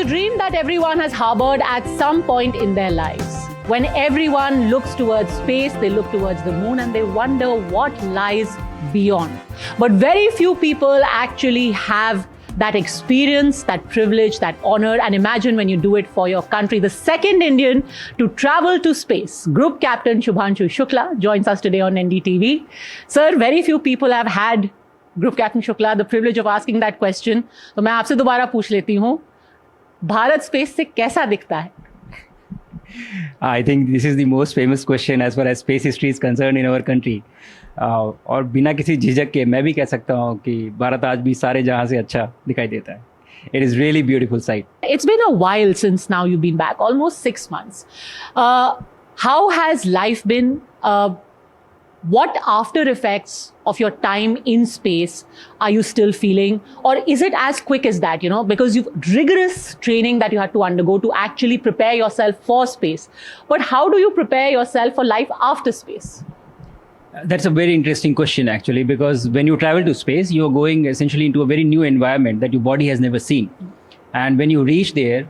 dream that everyone has harbored at some point in their lives. When everyone looks towards space, they look towards the moon and they wonder what lies beyond. But very few people actually have that experience, that privilege, that honor, and imagine when you do it for your country. The second Indian to travel to space, Group Captain Shubhanshu Shukla, joins us today on NDTV. Sir, very few people have had Group Captain Shukla the privilege of asking that question. तो मैं आपसे दोबारा पूछ लेती हूँ, Bharat space से कैसा दिखता है? I think this is the most famous question as far as space history is concerned in our country. और बिना किसी झिझक के मैं भी कह सकता हूँ कि भारत आज भी सारे जहाँ से अच्छा दिखाई देता है. It is really beautiful sight. It's been a while since now you've been back, almost 6 months. How has life been? What after effects of your time in space are you still feeling? Or is it as quick as that, you know, because you've rigorous training that you had to undergo to actually prepare yourself for space. But how do you prepare yourself for life after space? That's a very interesting question actually, because when you travel to space, you're going essentially into a very new environment that your body has never seen. And when you reach there,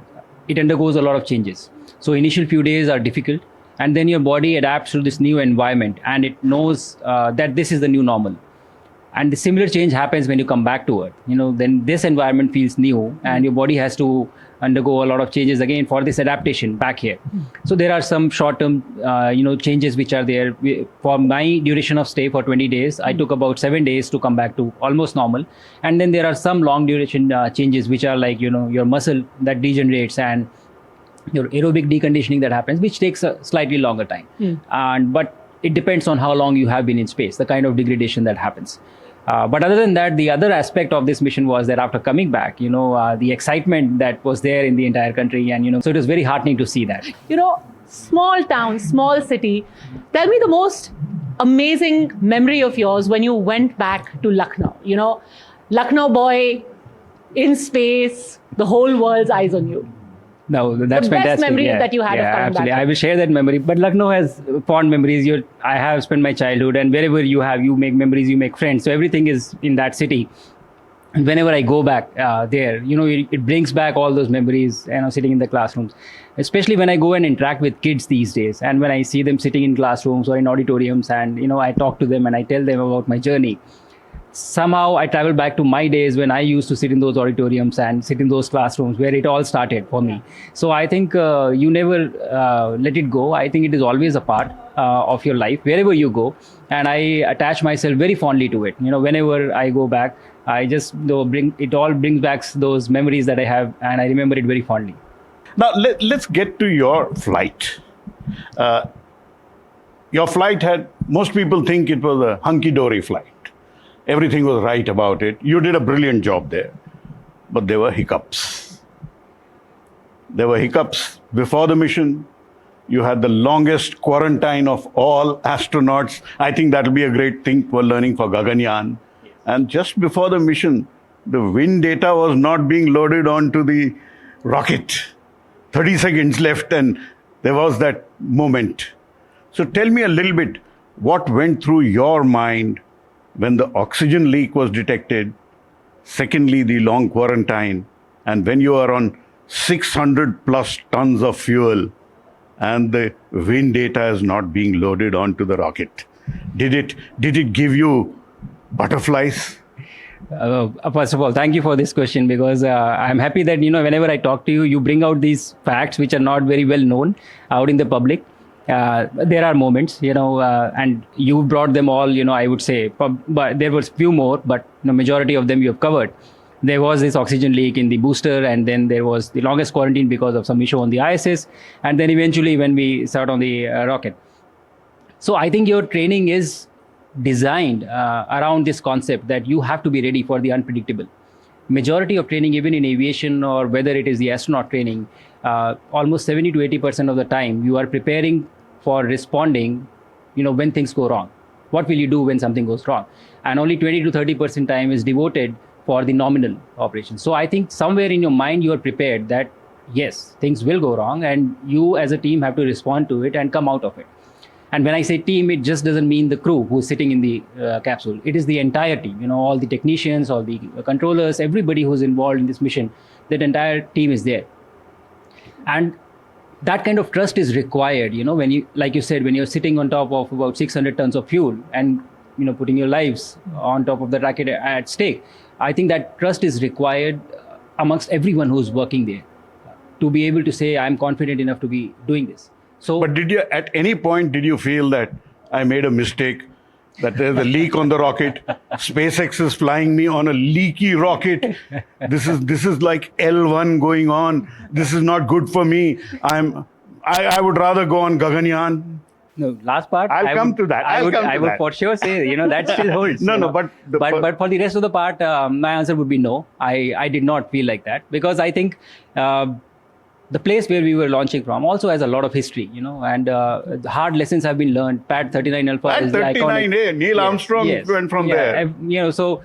it undergoes a lot of changes. So initial few days are difficult. And then your body adapts to this new environment and it knows that this is the new normal. And the similar change happens when you come back to Earth. You know, then this environment feels new and your body has to undergo a lot of changes again for this adaptation back here. So there are some short-term, changes which are there. For my duration of stay for 20 days, I took about 7 days to come back to almost normal. And then there are some long duration changes which are like, your muscle that degenerates and your aerobic deconditioning that happens, which takes a slightly longer time. But it depends on how long you have been in space, the kind of degradation that happens. But other than that, the other aspect of this mission was that after coming back, the excitement that was there in the entire country. And, so it was very heartening to see that. Small town, small city. Tell me the most amazing memory of yours when you went back to Lucknow. Lucknow boy in space, the whole world's eyes on you. No, that's the best fantastic. memory that you had of coming absolutely. back. I will share that memory. But Lucknow has fond memories. I have spent my childhood, and wherever you make memories, you make friends. So everything is in that city. And whenever I go back there, it brings back all those memories. Sitting in the classrooms, especially when I go and interact with kids these days, and when I see them sitting in classrooms or in auditoriums, and I talk to them and I tell them about my journey. Somehow I travel back to my days when I used to sit in those auditoriums and sit in those classrooms where it all started for me. So I think you never let it go. I think it is always a part of your life, wherever you go. And I attach myself very fondly to it. Whenever I go back, I just brings back those memories that I have, and I remember it very fondly. Now, let's get to your flight. Your flight most people think it was a hunky-dory flight. Everything was right about it. You did a brilliant job there. But there were hiccups. There were hiccups before the mission. You had the longest quarantine of all astronauts. I think that will be a great thing for learning for Gaganyaan. Yes. And just before the mission, the wind data was not being loaded onto the rocket. 30 seconds left and there was that moment. So tell me a little bit, what went through your mind when the oxygen leak was detected, secondly, the long quarantine, and when you are on 600 plus tons of fuel and the wind data is not being loaded onto the rocket. Did it give you butterflies? First of all, thank you for this question, because I'm happy that, whenever I talk to you, you bring out these facts which are not very well known out in the public. There are moments, and you brought them all, I would say, but there was few more, but the majority of them you have covered. There was this oxygen leak in the booster, and then there was the longest quarantine because of some issue on the ISS, and then eventually when we start on the rocket. So I think your training is designed around this concept that you have to be ready for the unpredictable. Majority of training, even in aviation or whether it is the astronaut training, almost 70 to 80% of the time, you are preparing for responding, when things go wrong. What will you do when something goes wrong? And only 20 to 30% time is devoted for the nominal operations. So I think somewhere in your mind, you are prepared that, yes, things will go wrong and you as a team have to respond to it and come out of it. And when I say team, it just doesn't mean the crew who's sitting in the capsule. It is the entire team, all the technicians, all the controllers, everybody who's involved in this mission, that entire team is there. And that kind of trust is required, when you, like you said, when you're sitting on top of about 600 tons of fuel and, putting your lives on top of the rocket at stake. I think that trust is required amongst everyone who's working there to be able to say, I'm confident enough to be doing this. So, But at any point, did you feel that I made a mistake? That there's a leak on the rocket. SpaceX is flying me on a leaky rocket. This is like L1 going on. This is not good for me. I would rather go on Gaganyaan. no, last part. I'll come to that. I would for sure say, that still holds. But for the rest of the part, my answer would be no. I did not feel like that, because I think the place where we were launching from also has a lot of history, and hard lessons have been learned. Pad 39 Alpha Pad is 39, Neil Armstrong went from there. So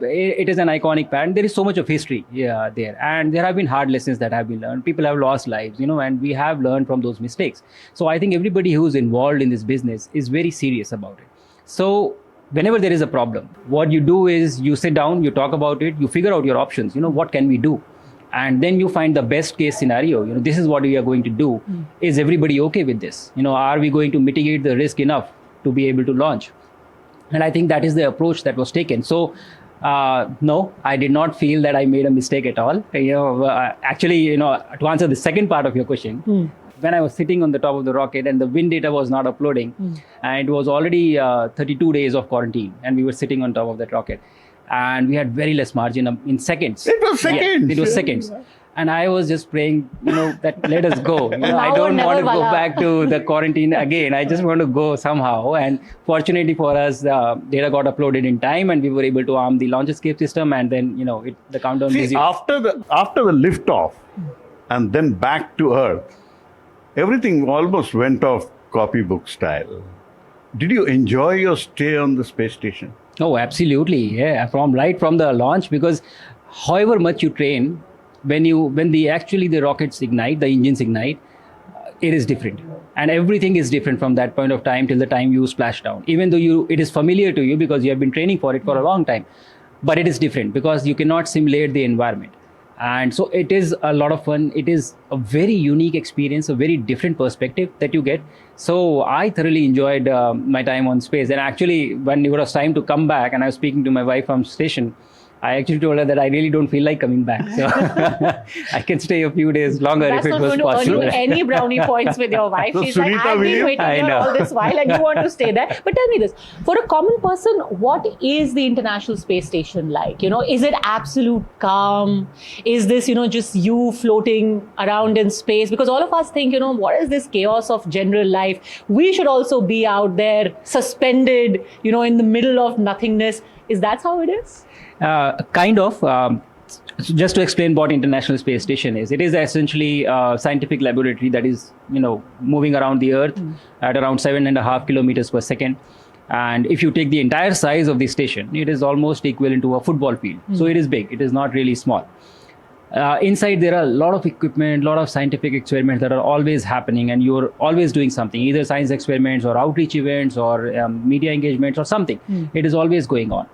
it is an iconic pad. There is so much of history there, and there have been hard lessons that have been learned. People have lost lives, and we have learned from those mistakes. So I think everybody who's involved in this business is very serious about it. So whenever there is a problem, what you do is you sit down, you talk about it, you figure out your options. What can we do? And then you find the best case scenario. This is what we are going to do. Is everybody okay with this? Are we going to mitigate the risk enough to be able to launch? And I think that is the approach that was taken. So, no, I did not feel that I made a mistake at all. Actually, to answer the second part of your question, when I was sitting on the top of the rocket and the wind data was not uploading, and it was already 32 days of quarantine, and we were sitting on top of that rocket. And we had very less margin in seconds. It was seconds. Yeah, it was seconds. And I was just praying, that let us go. I don't want to go back to the quarantine again. I just want to go somehow. And fortunately for us, data got uploaded in time, and we were able to arm the launch escape system. And then, the countdown. See, after the liftoff, and then back to Earth, everything almost went off copybook style. Did you enjoy your stay on the space station? Oh, absolutely. Yeah, from the launch, because however much you train, when the rockets ignite, the engines ignite, it is different. And everything is different from that point of time till the time you splash down. Even though it is familiar to you because you have been training for it for a long time, but it is different because you cannot simulate the environment. And so it is a lot of fun. It is a very unique experience, a very different perspective that you get. So I thoroughly enjoyed my time on space. And actually, when it was time to come back and I was speaking to my wife from station, I actually told her that I really don't feel like coming back. So I can stay a few days longer if it was possible. That's not going to earn you any brownie points with your wife. So She's like, Sunita, I've been waiting here all this while and you want to stay there. But tell me this, for a common person, what is the International Space Station like? Is it absolute calm? Is this, just you floating around in space? Because all of us think, what is this chaos of general life? We should also be out there suspended, in the middle of nothingness. Is that how it is? Kind of. Just to explain what International Space Station is, it is essentially a scientific laboratory that is, moving around the Earth at around 7.5 kilometers per second. And if you take the entire size of the station, it is almost equivalent to a football field. So it is big. It is not really small. Inside, there are a lot of equipment, a lot of scientific experiments that are always happening, and you're always doing something, either science experiments or outreach events or media engagements or something. It is always going on.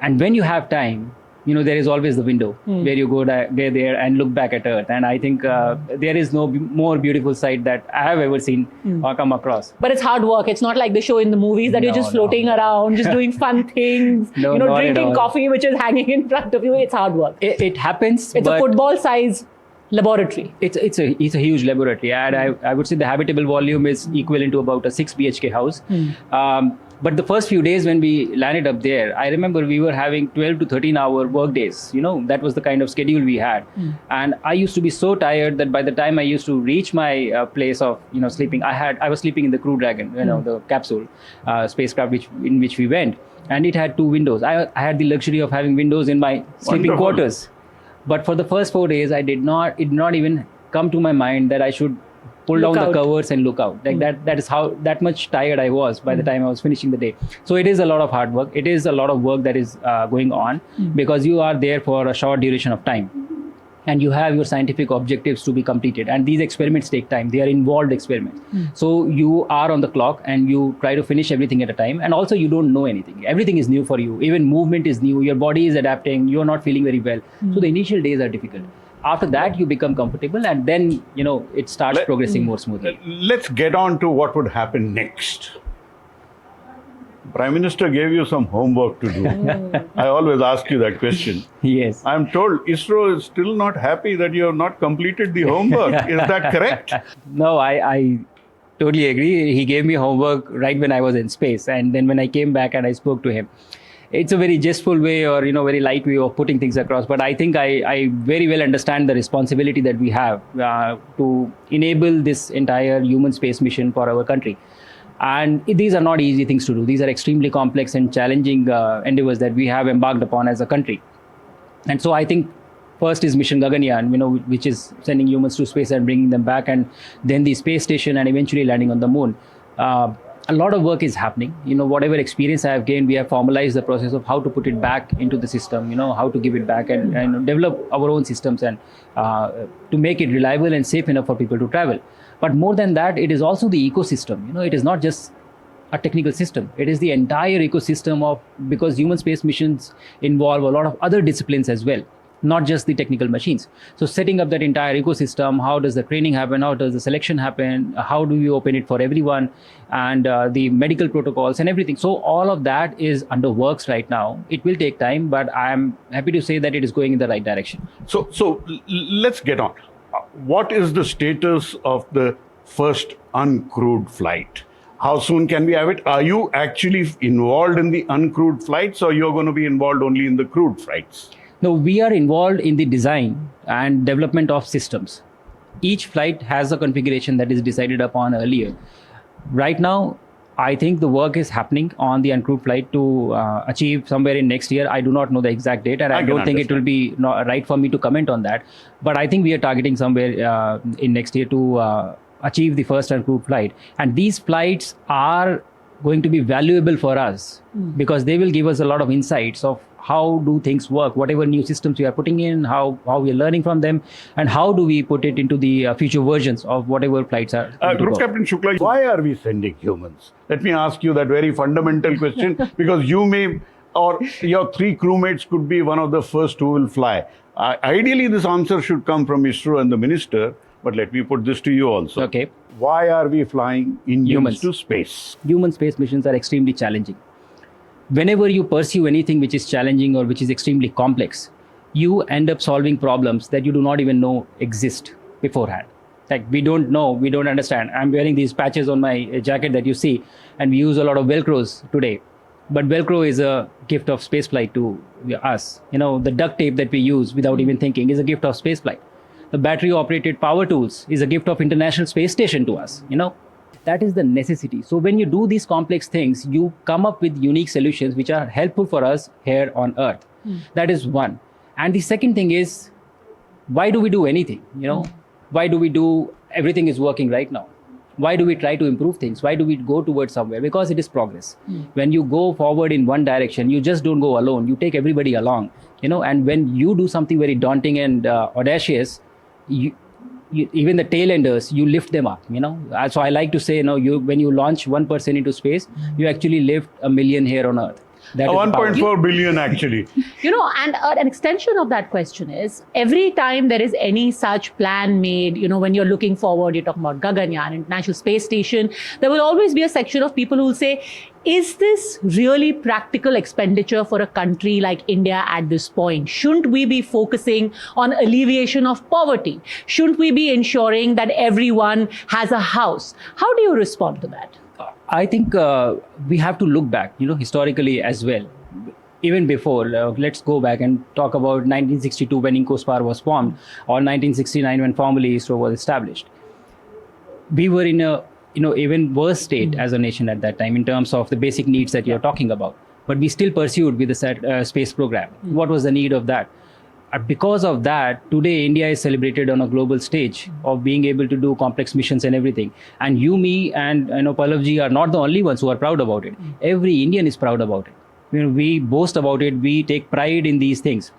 And when you have time, there is always the window where you go there and look back at Earth. And I think there is no more beautiful sight that I have ever seen or come across. But it's hard work. It's not like the show in the movies that you're just floating around, just doing fun things, drinking coffee, which is hanging in front of you. It's hard work. It happens. It's a football size laboratory. It's a huge laboratory. And I would say the habitable volume is equivalent to about a 6 BHK house. But the first few days when we landed up there, I remember we were having 12 to 13 hour work days. That was the kind of schedule we had. And I used to be so tired that by the time I used to reach my place of, sleeping, I was sleeping in the Crew Dragon, the capsule spacecraft in which we went. And it had 2 windows. I had the luxury of having windows in my sleeping quarters. But for the first 4 days, it did not even come to my mind that I should pull down the covers and look out. Like that is how that much tired I was by the time I was finishing the day. So it is a lot of hard work. It is a lot of work that is going on because you are there for a short duration of time. And you have your scientific objectives to be completed. And these experiments take time. They are involved experiments. So you are on the clock and you try to finish everything at a time. And also you don't know anything. Everything is new for you. Even movement is new. Your body is adapting. You're not feeling very well. So the initial days are difficult. After that, you become comfortable, and then it starts progressing more smoothly. Let's get on to what would happen next. Prime Minister gave you some homework to do. I always ask you that question. Yes. I'm told ISRO is still not happy that you have not completed the homework. Is that correct? No, I totally agree. He gave me homework right when I was in space, and then when I came back and I spoke to him, it's a very jestful way or very light way of putting things across. But I think I very well understand the responsibility that we have to enable this entire human space mission for our country. And these are not easy things to do. These are extremely complex and challenging endeavors that we have embarked upon as a country. And so I think first is mission Gaganyaan, which is sending humans to space and bringing them back, and then the space station and eventually landing on the moon. A lot of work is happening. Whatever experience I have gained, we have formalized the process of how to put it back into the system, how to give it back and develop our own systems and to make it reliable and safe enough for people to travel. But more than that, it is also the ecosystem. It is not just a technical system. It is the entire ecosystem because human space missions involve a lot of other disciplines as well, not just the technical machines. So setting up that entire ecosystem, how does the training happen? How does the selection happen? How do we open it for everyone? And the medical protocols and everything. So all of that is under works right now. It will take time, but I'm happy to say that it is going in the right direction. So let's get on. What is the status of the first uncrewed flight? How soon can we have it? Are you actually involved in the uncrewed flights, or you're going to be involved only in the crewed flights? No, we are involved in the design and development of systems. Each flight has a configuration that is decided upon earlier. Right now, I think the work is happening on the uncrewed flight to achieve somewhere in next year. I do not know the exact date, and I don't think it will be right for me to comment on that. But I think we are targeting somewhere in next year to achieve the first uncrewed flight. And these flights are going to be valuable for us because they will give us a lot of insights of how do things work, whatever new systems we are putting in, how we are learning from them, and how do we put it into the future versions of whatever flights are. Group Captain Shukla, why are we sending humans? Let me ask you that very fundamental question, because you may, or your three crewmates could be one of the first who will fly. Ideally, this answer should come from ISRO and the minister, but let me put this to you also. Okay. Why are we flying Indians to space? Human space missions are extremely challenging. Whenever you pursue anything which is challenging or which is extremely complex, you end up solving problems that you do not even know exist beforehand. Like we don't know, we don't understand. I'm wearing these patches on my jacket that you see, and we use a lot of Velcros today. But Velcro is a gift of spaceflight to us. The duct tape that we use without even thinking is a gift of spaceflight. The battery operated power tools is a gift of International Space Station to us. That is the necessity. So when you do these complex things, you come up with unique solutions which are helpful for us here on Earth. That is one. And the second thing is, why do we do anything? Why do we do everything is working right now? Why do we try to improve things? Why do we go towards somewhere? Because it is progress. When you go forward in one direction, you just don't go alone. You take everybody along. And when you do something very daunting and audacious, even the tail enders, you lift them up, So I like to say, when you launch one person into space, you actually lift 1 million here on Earth. 1.4 billion actually. And an extension of that question is, every time there is any such plan made, when you're looking forward, you're talking about Gaganyaan, International Space Station, there will always be a section of people who will say, is this really practical expenditure for a country like India at this point? Shouldn't we be focusing on alleviation of poverty? Shouldn't we be ensuring that everyone has a house? How do you respond to that? I think we have to look back, historically as well. Even before, let's go back and talk about 1962 when INCOSPAR was formed, or 1969 when formally ISRO was established. We were in a even worse state as a nation at that time in terms of the basic needs that you're talking about. But we still pursued with the space program. What was the need of that? Because of that, today India is celebrated on a global stage of being able to do complex missions and everything. And you, me, and Pallavji are not the only ones who are proud about it. Every Indian is proud about it. We boast about it. We take pride in these things.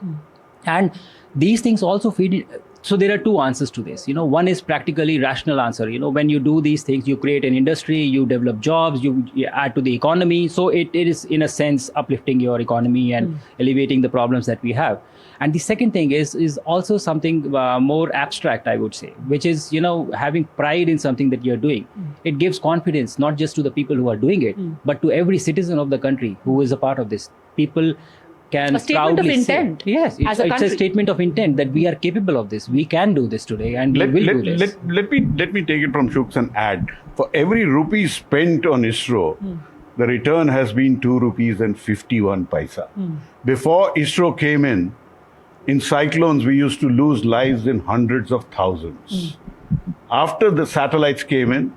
And these things also feed. So there are two answers to this. One is practically rational answer. When you do these things, you create an industry, you develop jobs, you add to the economy. So it is in a sense uplifting your economy and alleviating the problems that we have. And the second thing is also something more abstract, I would say, which is, having pride in something that you're doing. It gives confidence not just to the people who are doing it, but to every citizen of the country who is a part of this. People can a statement of proudly intent. Say, yes, it's a statement of intent that we are capable of this. We can do this today, and we will do this. Let me take it from Shooks and add. For every rupee spent on ISRO, the return has been 2 rupees and 51 paisa. Before ISRO came in cyclones, we used to lose lives in hundreds of thousands. After the satellites came in,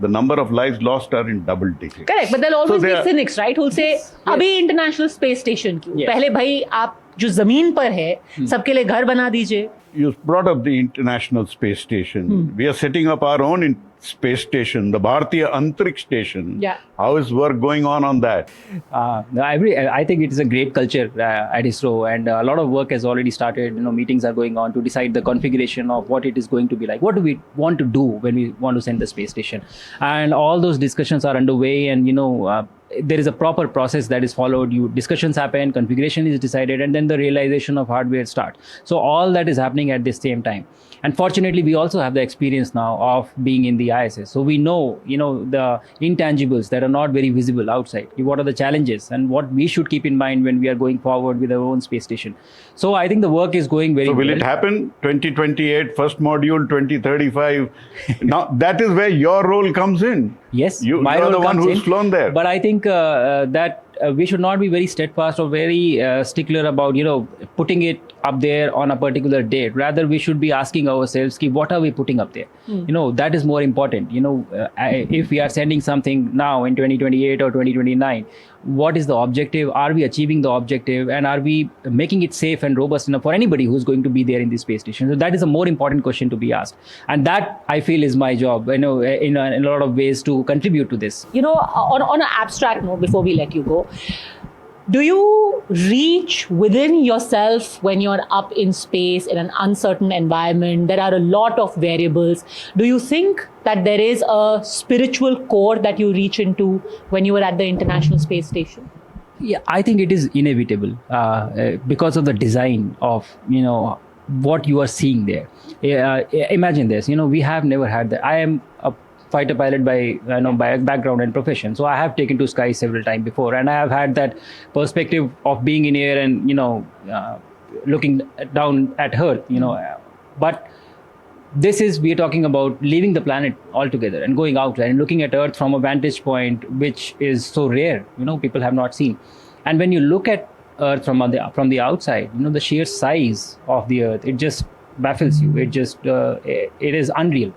the number of lives lost are in double digits. Correct, but there'll always be cynics, right? Who'll say, "Abhi international space station क्यों? पहले भाई आप जो जमीन पर है, सबके लिए घर बना दीजिए." You brought up the International Space Station. We are setting up our own space station, the Bharatiya Antariksh Station. Yeah. How is work going on that? I think it is a great culture at ISRO, and a lot of work has already started. Meetings are going on to decide the configuration of what it is going to be like. What do we want to do when we want to send the space station? And all those discussions are underway, and there is a proper process that is followed. Discussions happen, configuration is decided, and then the realization of hardware starts. So all that is happening at the same time. And fortunately, we also have the experience now of being in the ISS. So we know, the intangibles that are not very visible outside. What are the challenges and what we should keep in mind when we are going forward with our own space station. So I think the work is going very well. So will it happen? 2028, first module, 2035. Now that is where your role comes in. Yes, you are the one who's flown there. But I think that we should not be very steadfast or very stickler about, putting it up there on a particular date. Rather, we should be asking ourselves, what are we putting up there? That is more important. If we are sending something now in 2028 or 2029, what is the objective? Are we achieving the objective? And are we making it safe and robust enough for anybody who's going to be there in the space station? So that is a more important question to be asked. And that, I feel, is my job, in a lot of ways to contribute to this. On an abstract note, before we let you go, do you reach within yourself when you're up in space in an uncertain environment? There are a lot of variables. Do you think that there is a spiritual core that you reach into when you were at the International Space Station? Yeah, I think it is inevitable because of the design of, what you are seeing there. Imagine this, we have never had that. I am a fighter pilot by background and profession. So I have taken to sky several times before, and I have had that perspective of being in air and, looking down at Earth, but we are talking about leaving the planet altogether and going out and looking at Earth from a vantage point, which is so rare, people have not seen. And when you look at Earth from the outside, the sheer size of the Earth, it just baffles you. It just, it is unreal.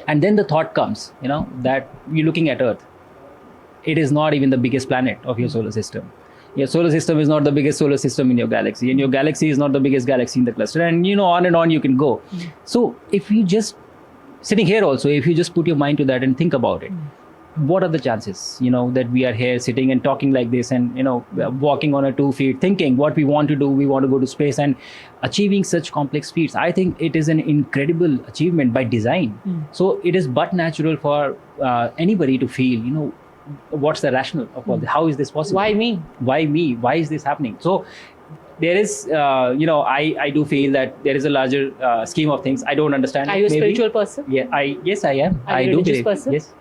And then the thought comes, that you're looking at Earth. It is not even the biggest planet of your solar system. Your solar system is not the biggest solar system in your galaxy, and your galaxy is not the biggest galaxy in the cluster. And, on and on you can go. So if you just, sitting here also, if you just put your mind to that and think about it, what are the chances, that we are here sitting and talking like this and, walking on our 2 feet, thinking what we want to do, we want to go to space and achieving such complex feats. I think it is an incredible achievement by design. So it is but natural for anybody to feel, what's the rationale of all this? How is this possible? Why me? Why me? Why is this happening? So there is, I do feel that there is a larger scheme of things. I don't understand. Are you a spiritual person? Yeah, yes, I am. Are you a religious person? Yes.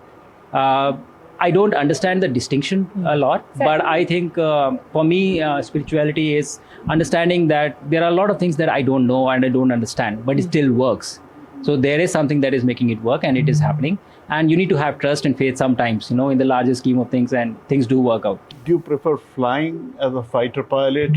I don't understand the distinction a lot, but I think for me, spirituality is understanding that there are a lot of things that I don't know and I don't understand, but it still works. So there is something that is making it work, and it is happening. And you need to have trust and faith sometimes, in the larger scheme of things, and things do work out. Do you prefer flying as a fighter pilot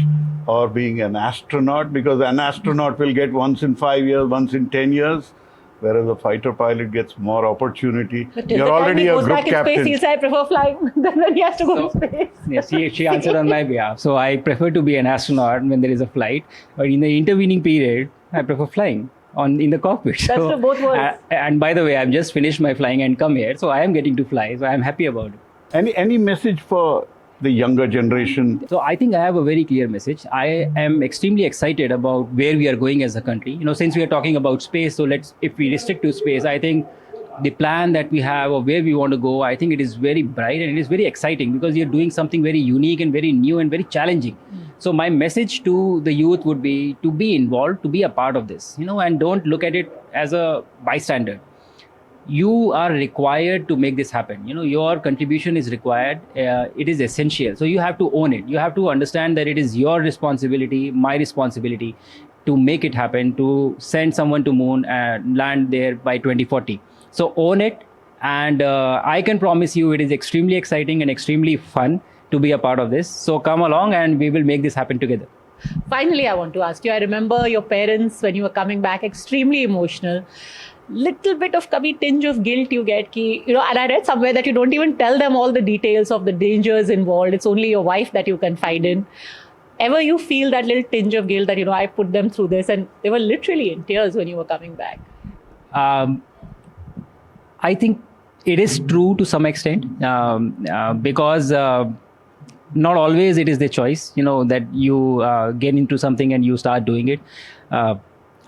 or being an astronaut? Because an astronaut will get once in 5 years, once in 10 years. Whereas a fighter pilot gets more opportunity. You're already a group captain. Space, he'll say, I prefer flying than when he has to go to space. Yes, she answered on my behalf. So I prefer to be an astronaut when there is a flight. But in the intervening period, I prefer flying in the cockpit. That's for both worlds. And by the way, I've just finished my flying and come here. So I am getting to fly. So I'm happy about it. Any message for the younger generation? So I think I have a very clear message. I am extremely excited about where we are going as a country. Since we are talking about space, so if we restrict to space, I think the plan that we have or where we want to go, I think it is very bright and it is very exciting because you're doing something very unique and very new and very challenging. So my message to the youth would be to be involved, to be a part of this, and don't look at it as a bystander. You are required to make this happen. Your contribution is required. It is essential. So you have to own it. You have to understand that it is your responsibility, my responsibility, to make it happen, to send someone to moon and land there by 2040. So own it. And I can promise you it is extremely exciting and extremely fun to be a part of this. So come along and we will make this happen together. Finally, I want to ask you, I remember your parents when you were coming back, extremely emotional. Little bit of kabhi tinge of guilt you get, and I read somewhere that you don't even tell them all the details of the dangers involved. It's only your wife that you confide in. Ever you feel that little tinge of guilt that, I put them through this, and they were literally in tears when you were coming back? I think it is true to some extent, because not always it is the choice, that you get into something and you start doing it.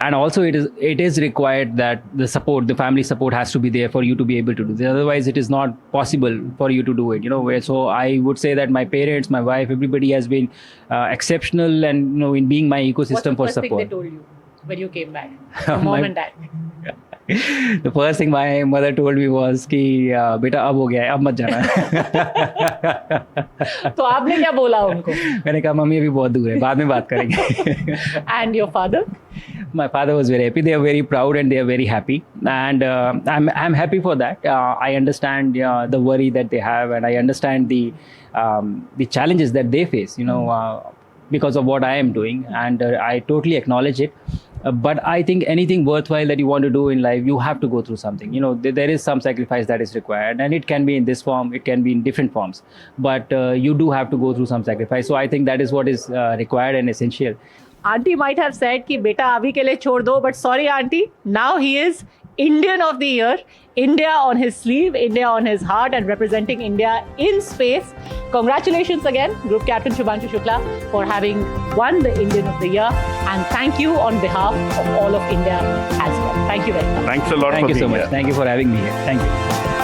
And also it is required that the family support has to be there for you to be able to do this. Otherwise it is not possible for you to do it, So I would say that my parents, my wife, everybody has been exceptional and, in being my ecosystem for support. What's the first thing they told you when you came back? Your mom and dad. The first thing my mother told me was कि बेटा अब हो गया है, अब मत जाना. तो आपने क्या बोला उनको? मैंने कहा मम्मी अभी बहुत दूर है, बाद में बात करेंगे. And your father? My father was very happy. They are very proud and they are very happy, and I'm happy for that. I understand the worry that they have, and I understand the challenges that they face. Because of what I am doing, and I totally acknowledge it. But I think anything worthwhile that you want to do in life, you have to go through something. There is some sacrifice that is required, and it can be in this form, it can be in different forms. But you do have to go through some sacrifice. So I think that is what is required and essential. Auntie might have said कि बेटा अभी के लिए छोड़ दो, but sorry auntie, now he is Indian of the Year, India on his sleeve, India on his heart, and representing India in space. Congratulations again, Group Captain Shubhanshu Shukla, for having won the Indian of the Year, and thank you on behalf of all of India as well. Thank you very much. Thanks a lot. Thank for you so being much. here. Thank you for having me here. Thank you.